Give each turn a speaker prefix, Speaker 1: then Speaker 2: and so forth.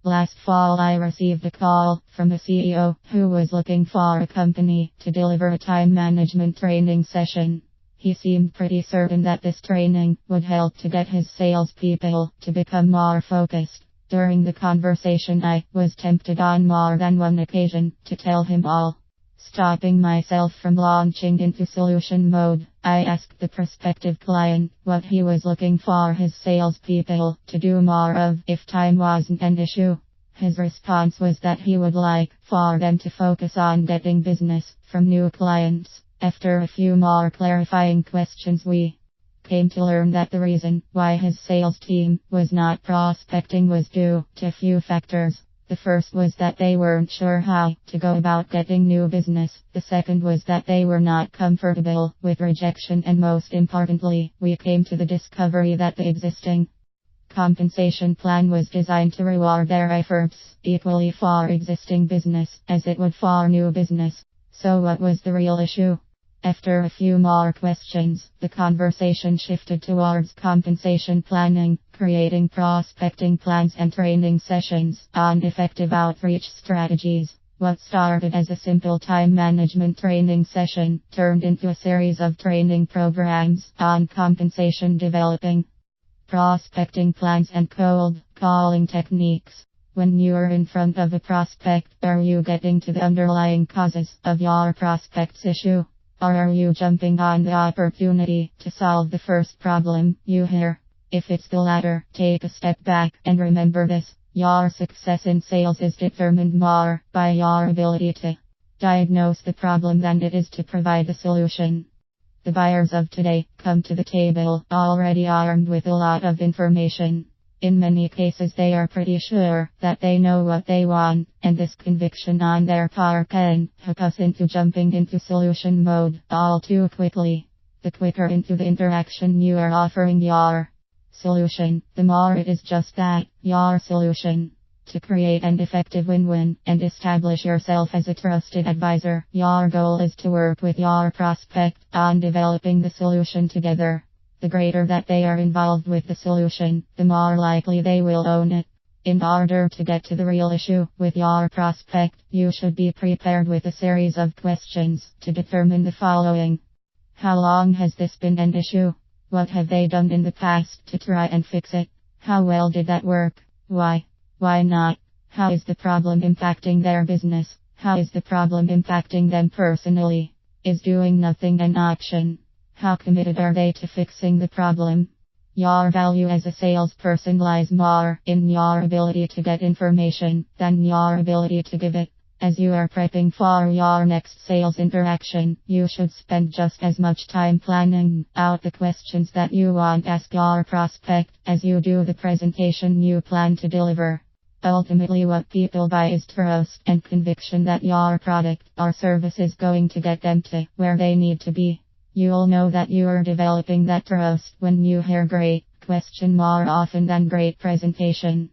Speaker 1: Last fall, I received a call from a CEO who was looking for a company to deliver a time management training session. He seemed pretty certain that this training would help to get his salespeople to become more focused. During the conversation, I was tempted on more than one occasion to tell him all. Stopping myself from launching into solution mode, I asked the prospective client what he was looking for his salespeople to do more of if time wasn't an issue. His response was that he would like for them to focus on getting business from new clients. After a few more clarifying questions, we came to learn that the reason why his sales team was not prospecting was due to a few factors. The first was that they weren't sure how to go about getting new business. The second was that they were not comfortable with rejection, and most importantly, we came to the discovery that the existing compensation plan was designed to reward their efforts equally for existing business as it would for new business. So what was the real issue? After a few more questions, the conversation shifted towards compensation planning, creating prospecting plans and training sessions on effective outreach strategies. What started as a simple time management training session turned into a series of training programs on compensation, developing prospecting plans and cold calling techniques. When you're in front of a prospect, are you getting to the underlying causes of your prospect's issue? Or are you jumping on the opportunity to solve the first problem you hear? If it's the latter, take a step back and remember this. Your success in sales is determined more by your ability to diagnose the problem than it is to provide a solution. The buyers of today come to the table already armed with a lot of information. In many cases, they are pretty sure that they know what they want, and this conviction on their part can hook us into jumping into solution mode all too quickly. The quicker into the interaction you are offering your solution, the more it is just that, your solution. To create an effective win-win and establish yourself as a trusted advisor, your goal is to work with your prospect on developing the solution together. The greater that they are involved with the solution, the more likely they will own it. In order to get to the real issue with your prospect, you should be prepared with a series of questions to determine the following. How long has this been an issue? What have they done in the past to try and fix it? How well did that work? Why? Why not? How is the problem impacting their business? How is the problem impacting them personally? Is doing nothing an option? How committed are they to fixing the problem? Your value as a salesperson lies more in your ability to get information than your ability to give it. As you are prepping for your next sales interaction, you should spend just as much time planning out the questions that you want to ask your prospect as you do the presentation you plan to deliver. Ultimately, what people buy is trust and conviction that your product or service is going to get them to where they need to be. You'll know that you are developing that trust when you hear great question more often than great presentation.